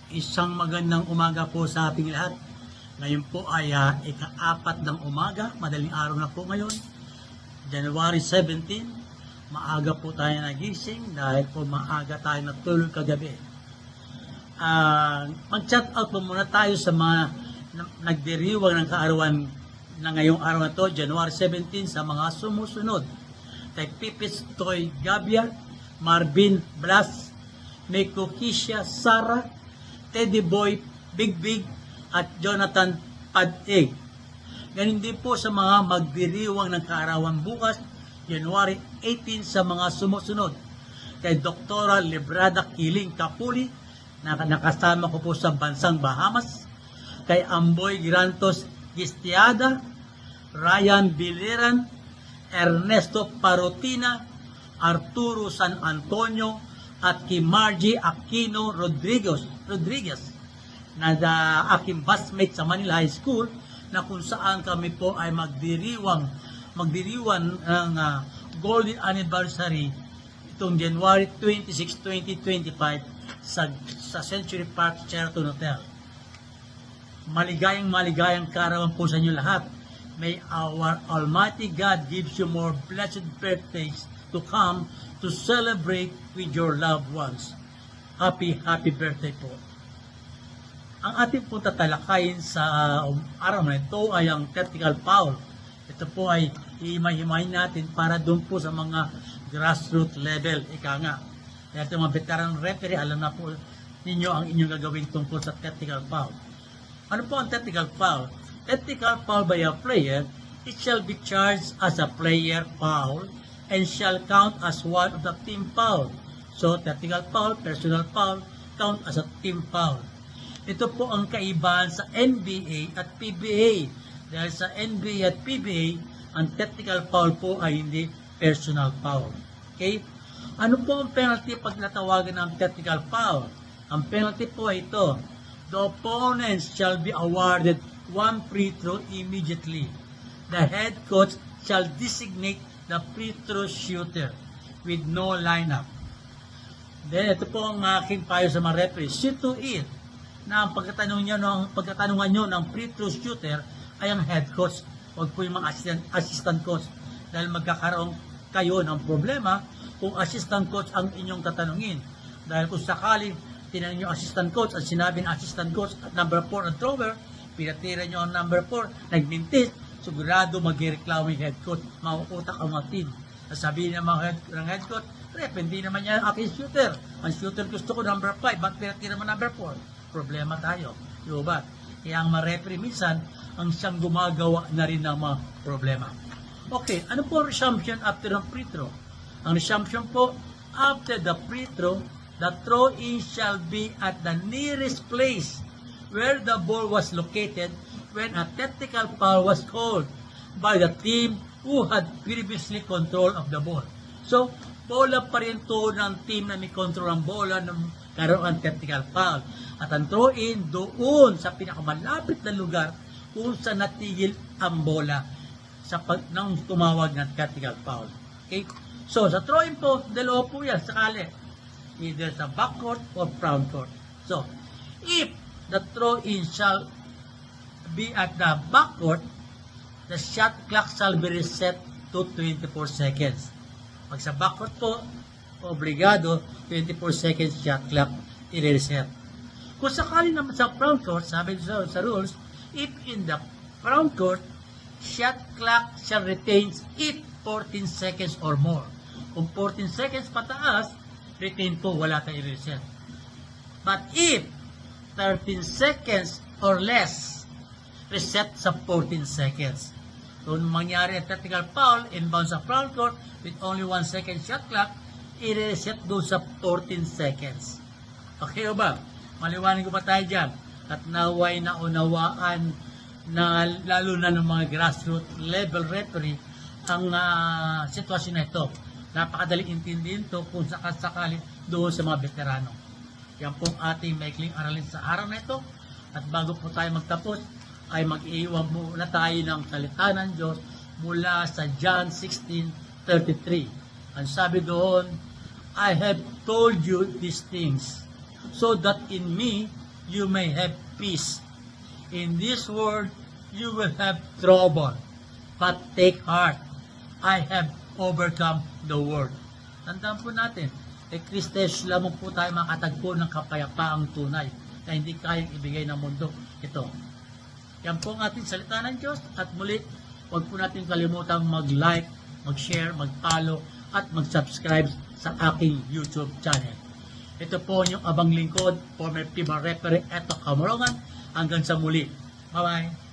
Isang magandang umaga po sa ating lahat. Ngayon po ay ika-4 ng umaga, madaling araw na po ngayon, January 17. Maaga po tayo nagising dahil po maaga tayo natulog kagabi. Mag-chat out po muna tayo sa mga nagdiriwang ng kaarawan na ngayong araw na to, January 17, sa mga sumusunod. Kay Pipis Toy Gabia, Marvin Blas, Meko Kisha Sara, Teddy Boy Big Big at Jonathan Padig. Ganun din po sa mga magdiriwang ng kaarawan bukas, January 18, sa mga sumusunod. Kay Dr. Librada Kiling Kapuli, na nakasama ko po sa bansang Bahamas. Kay Amboy Grantos Gistiada, Ryan Biliran, Ernesto Parotina, Arturo San Antonio, at kay Margie Aquino Rodriguez na aking batchmate sa Manila High School, na kung saan kami po ay magdiriwang ng golden anniversary itong January 26, 2025 sa Century Park Sheraton Hotel. Maligayang kaarawan po sa inyo lahat. May our Almighty God gives you more blessed birthdays to come to celebrate with your loved ones. Happy birthday po. Ang ating po tatalakayin sa araw na ito ay ang tactical foul. Ito po ay himay-himayin natin para doon po sa mga grassroots level. Ika nga. Kaya itong mga veteran referee, alam na po ninyo ang inyong gagawin tungkol sa tactical foul. Ano po ang tactical foul? Tactical foul by a player, it shall be charged as a player foul and shall count as one of the team foul. So, tactical foul, personal foul, count as a team foul. Ito po ang kaibahan sa NBA at PBA. Dahil sa NBA at PBA, ang tactical foul po ay hindi personal foul. Okay? Ano po ang penalty pag natawagan ng tactical foul? Ang penalty po ay ito. The opponents shall be awarded one free throw immediately. The head coach shall designate the free throw shooter with no lineup. Then, ito po ang aking payo sa mga referees. See to it na ang pagkatanungan nyo ng free throw shooter ay ang head coach. Huwag po yung mga assistant coach. Dahil magkakaroon kayo ng problema kung assistant coach ang inyong tatanungin. Dahil kung sakali tinanong nyo assistant coach at sinabi ng assistant coach at number 4 ang thrower, pinatira nyo ang number 4, nagmintis, sigurado mag-reklamo yung head coach, mauutak ang mga team. Sabihin ng head coach, rep, hindi naman yan aking shooter. Ang shooter gusto ko number 5, ba't pinatira mo number 4? Problema tayo. Diba ba? Kaya ang mga referee minsan, ang siyang gumagawa na rin ng mga problema. Okay, ano po ang resumption after ng free throw? Ang resumption po, after the free throw, the throw-in shall be at the nearest place where the ball was located when a tactical foul was called by the team who had previously control of the ball. So, bola pa rin to ng team na may control ng bola ng karoon ang tactical foul. At ang throw-in doon sa pinakamalapit na lugar kung saan natigil ang bola nang tumawag ng tactical foul. Okay? So, sa throw-in po, dalawa po yan sakali. Either sa backcourt or frontcourt. So, if the throw-in shall be at the backcourt, the shot clock shall be reset to 24 seconds. Pag sa backcourt po, obligado, 24 seconds shot clock i-reset. Kung sakali naman sa frontcourt, sabi sa rules, if in the frontcourt, shot clock shall retain it 14 seconds or more. Kung 14 seconds pataas, retain po, wala tayong i-reset. But if 13 seconds or less, reset sa 14 seconds. Kung mangyari ang tactical foul, inbound sa frontcourt with only 1 second shot clock, i-reset doon sa 14 seconds. Okay o ba? Maliwanag ko pa tayo dyan. At naway na unawaan na lalo na ng mga grassroots level referee ang sitwasyon na ito. Napakadaling intindihin ito kung sakasakali doon sa mga veterano. Yan pong ating maikling aralin sa araw na ito. At bago po tayo magtapos, ay mag-iiwan muna tayo ng salita ng Diyos mula sa John 16:33. Ang sabi doon, I have told you these things, so that in me you may have peace. In this world you will have trouble, but take heart, I have overcome the world. Tandaan po natin, kay Kristo Jesus lamang po tayo makatagpo ng kapayapaang tunay na hindi kayang ibigay ng mundo. Ito. Yan po ang ating salita ng Diyos. At muli, huwag po natin kalimutang mag-like, mag-share, mag-follow, at mag-subscribe sa aking YouTube channel. Ito po yung abang lingkod, former FIBA referee, Eto Kamorongan. Hanggang sa muli. Bye-bye.